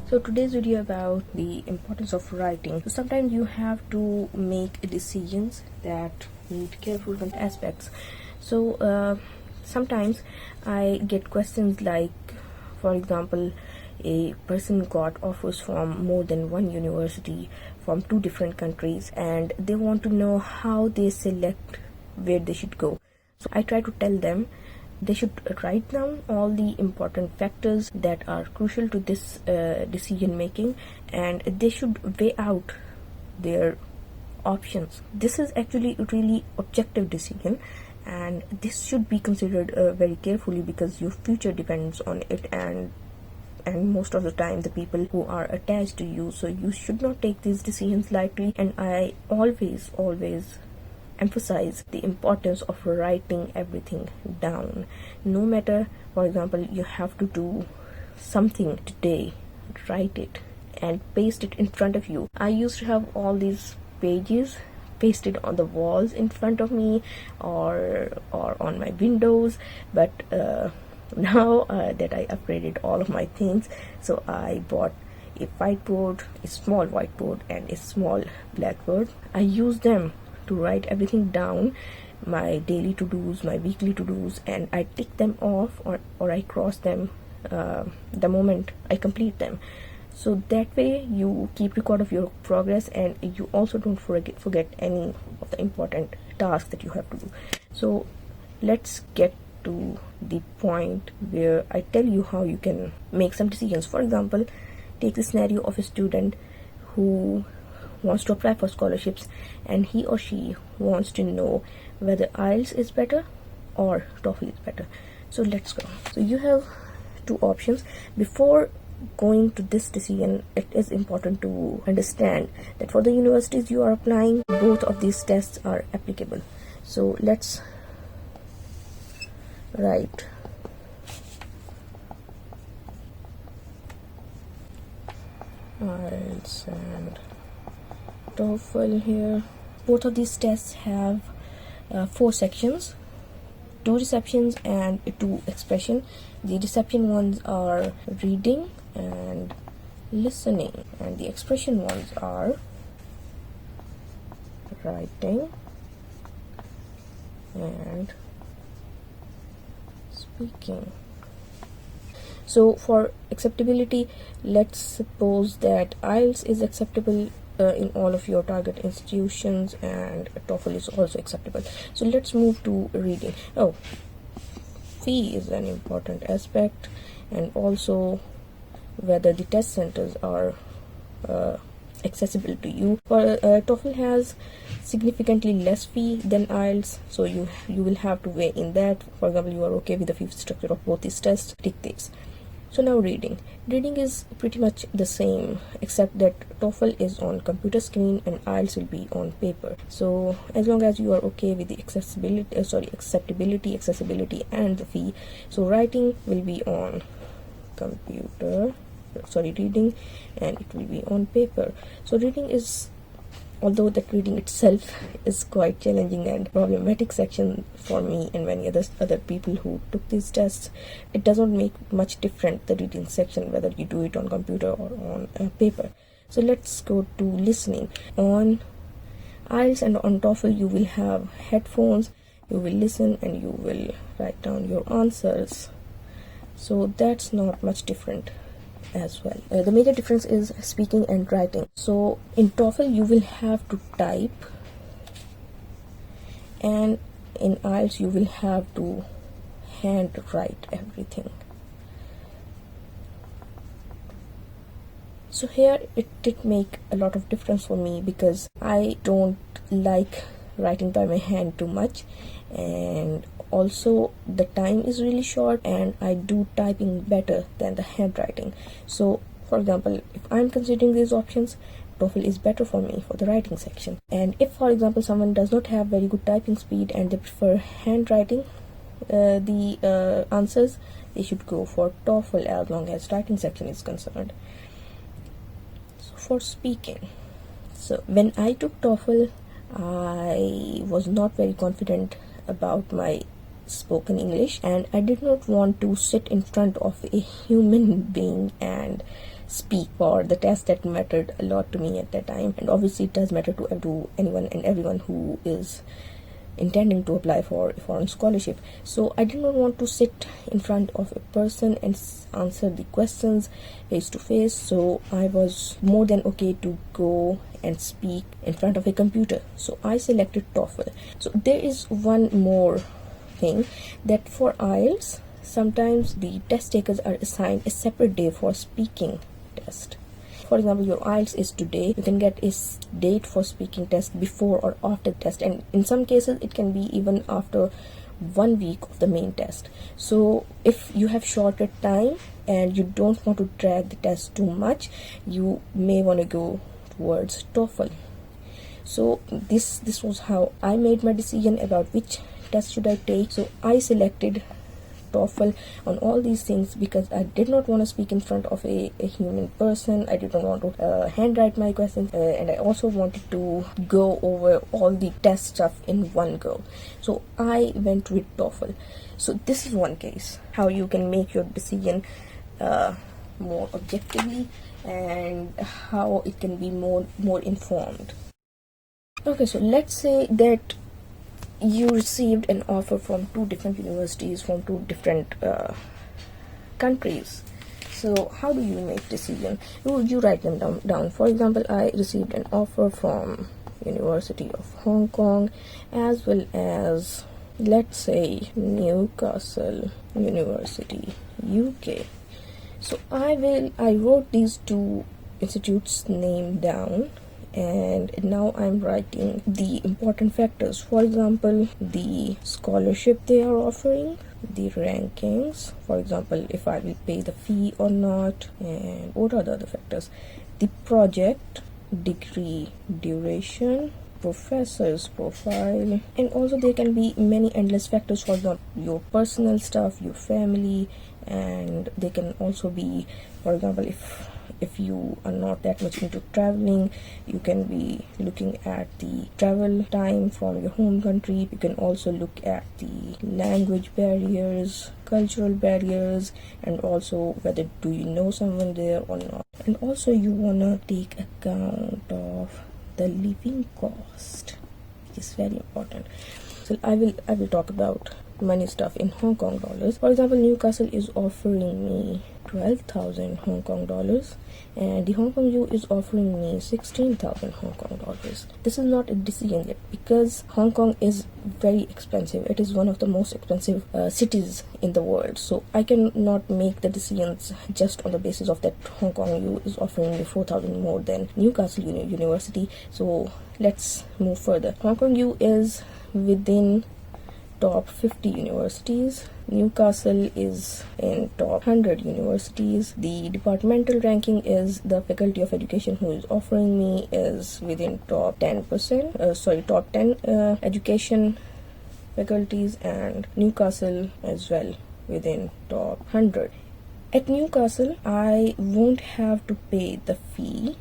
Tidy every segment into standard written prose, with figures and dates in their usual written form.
So today's video about the importance of writing. So sometimes you have to make decisions that need careful aspects. So sometimes I get questions like, for example, a person got offers from more than one university from two different countries, and they want to know how they select where they should go. So I try to tell them they should write down all the important factors that are crucial to this decision making, and they should weigh out their options. This is actually a really objective decision, and this should be considered very carefully because your future depends on it, and most of the time the people who are attached to you, so you should not take these decisions lightly. And I always emphasize the importance of writing everything down. No matter, for example, you have to do something today, write it and paste it in front of you. I used to have all these pages pasted on the walls in front of me or on my windows, but now that I upgraded all of my things, so I bought a whiteboard, a small whiteboard and a small blackboard. I use them to write everything down, my daily to-dos, my weekly to-dos, and I tick them off or I cross them the moment I complete them. So that way you keep record of your progress, and you also don't forget any of the important tasks that you have to do. So let's get to the point where I tell you how you can make some decisions. For example, take the scenario of a student who wants to apply for scholarships, and he or she wants to know whether IELTS is better or TOEFL is better. So let's go. So you have two options. Before going to this decision, it is important to understand that for the universities you are applying, both of these tests are applicable. So let's write IELTS and TOEFL here. Both of these tests have 4 sections, 2 receptions and 2 expression. The reception ones are reading and listening, and the expression ones are writing and speaking. So for acceptability, let's suppose that IELTS is acceptable in all of your target institutions and TOEFL is also acceptable. So let's move to reading. Fee is an important aspect, and also whether the test centers are accessible to you. For TOEFL has significantly less fee than IELTS, so you will have to weigh in that. For example, you are okay with the fee structure of both these tests, take this. So now reading is pretty much the same, except that TOEFL is on computer screen and IELTS will be on paper. So as long as you are okay with the acceptability, accessibility and the fee, so writing will be on reading, and it will be on paper. So reading is, although that reading itself is quite challenging and problematic section for me and many other people who took these tests, it doesn't make much difference, the reading section, whether you do it on computer or on paper. So let's go to listening. On IELTS and on TOEFL you will have headphones, you will listen and you will write down your answers. So that's not much different as well. The major difference is speaking and writing. So in TOEFL you will have to type, and in IELTS you will have to hand write everything. So here it did make a lot of difference for me because I don't like writing by my hand too much, and also the time is really short and I do typing better than the handwriting. So for example, if I'm considering these options, TOEFL is better for me for the writing section. And if for example someone does not have very good typing speed and they prefer handwriting the answers, they should go for TOEFL as long as writing section is concerned. So for speaking, so when I took TOEFL, I was not very confident about my spoken English, and I did not want to sit in front of a human being and speak for the test. That mattered a lot to me at that time, and obviously it does matter to anyone and everyone who is intending to apply for a foreign scholarship. So I did not want to sit in front of a person and answer the questions face to face, so I was more than okay to go and speak in front of a computer. So I selected TOEFL. So there is one more thing, that for IELTS sometimes the test takers are assigned a separate day for speaking test. For example, your IELTS is today, you can get a date for speaking test before or after the test, and in some cases it can be even after 1 week of the main test. So if you have shorter time and you don't want to drag the test too much, you may want to go towards TOEFL. So this was how I made my decision about which test should I take. So I selected TOEFL on all these things because I did not want to speak in front of a human person. I did not want to handwrite my questions, and I also wanted to go over all the test stuff in one go. So I went with TOEFL. So this is one case how you can make your decision more objectively, and how it can be more informed. Okay, so let's say that you received an offer from 2 different universities from 2 different countries. So how do you make decision? You write them down. For example, I received an offer from University of Hong Kong as well as, let's say, Newcastle University, UK. So I wrote these 2 institutes' name down, and now I'm writing the important factors. For example, the scholarship they are offering, the rankings, for example, if I will pay the fee or not, and what are the other factors? The project, degree duration, professor's profile, and also there can be many endless factors. For example, your personal stuff, your family, and they can also be, for example, if you are not that much into traveling, you can be looking at the travel time from your home country. You can also look at the language barriers, cultural barriers, and also whether do you know someone there or not. And also you want to take account of the living cost, which is very important. So I will talk about money stuff in Hong Kong dollars. For example, Newcastle is offering me 12,000 Hong Kong dollars, and the Hong Kong U is offering me 16,000 Hong Kong dollars. This is not a decision yet because Hong Kong is very expensive. It is one of the most expensive cities in the world. So I cannot make the decisions just on the basis of that Hong Kong U is offering me 4,000 more than Newcastle University. So let's move further. Hong Kong U is within top 50 universities. Newcastle is in top 100 universities. The departmental ranking is the Faculty of Education who is offering me is within top 10%, top 10 education faculties, and Newcastle as well within top 100. At Newcastle, I won't have to pay the fee,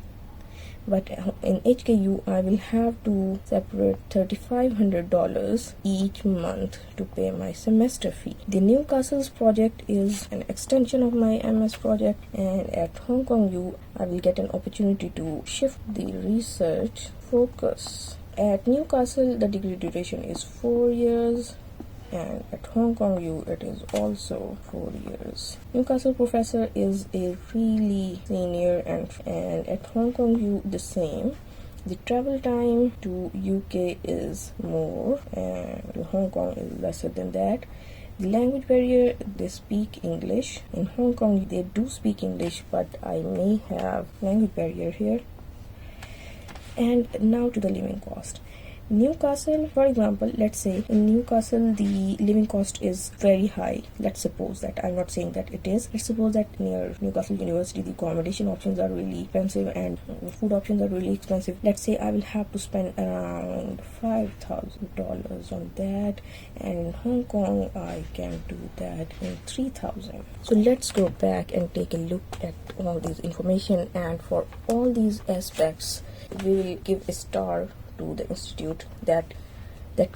but in HKU I will have to separate $3,500 each month to pay my semester fee. The Newcastle's project is an extension of my MS project, and at Hong Kong U I will get an opportunity to shift the research focus. At Newcastle the degree duration is 4 years, and at Hong Kong U it is also 4 years. Newcastle professor is a really senior, and at Hong Kong U the same. The travel time to UK is more, and to Hong Kong is lesser than that. The language barrier, they speak English. In Hong Kong they do speak English, but I may have language barrier here. And now to the living cost. Newcastle, for example, let's say in Newcastle the living cost is very high. Let's suppose that, I'm not saying that it is, let's suppose that near Newcastle University the accommodation options are really expensive and food options are really expensive. Let's say I will have to spend around $5,000 on that, and in Hong Kong I can do that in 3,000. So let's go back and take a look at all this information, and for all these aspects we will give a star to the institute that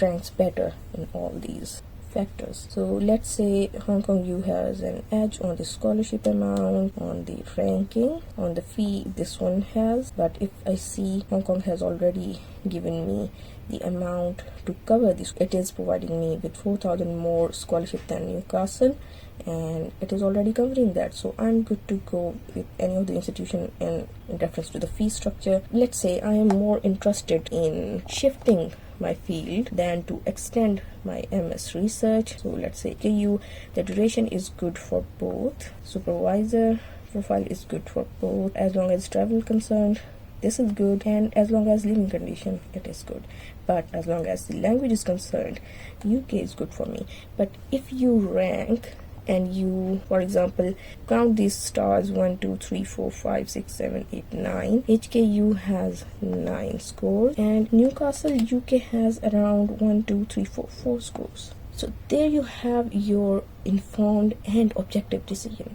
ranks better in all these factors. So let's say Hong Kong U has an edge on the scholarship amount, on the ranking, on the fee this one has. But if I see Hong Kong has already given me the amount to cover this, it is providing me with 4,000 more scholarship than Newcastle, and it is already covering that, so I'm good to go with any of the institution in reference to the fee structure. Let's say I am more interested in shifting my field than to extend my MS research. So let's say KU, the duration is good for both, supervisor profile is good for both, as long as travel concerned this is good, and as long as living condition it is good. But as long as the language is concerned, UK is good for me. But if you rank and you, for example, count these stars 1 2 3 4 5 6 7 8 9, HKU has 9 scores and Newcastle UK has around 1 2 3 4 4 scores. So there you have your informed and objective decision.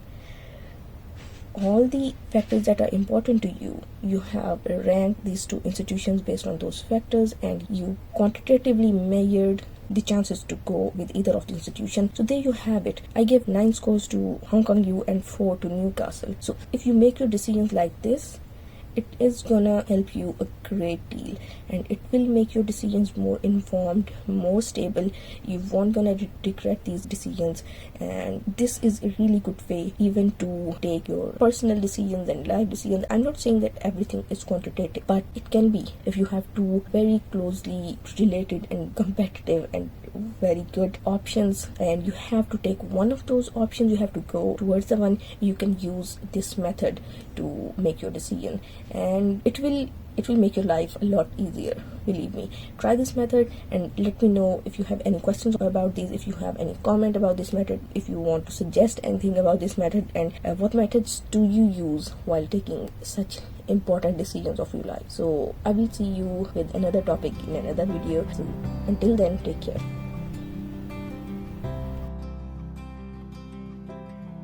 All the factors that are important to you, you have ranked these two institutions based on those factors, and you quantitatively measured the chances to go with either of the institutions. So there you have it. I gave 9 scores to Hong Kong U and 4 to Newcastle. So if you make your decisions like this, it is gonna help you a great deal, and it will make your decisions more informed, more stable. You won't gonna regret these decisions, and this is a really good way even to take your personal decisions and life decisions. I'm not saying that everything is quantitative, but it can be if you have two very closely related and competitive and very good options, and you have to take one of those options. You have to go towards the one. You can use this method to make your decision, and it will make your life a lot easier. Believe me, try this method and let me know if you have any questions about these, if you have any comment about this method, if you want to suggest anything about this method, and what methods do you use while taking such important decisions of your life. So I will see you with another topic in another video. So until then, take care.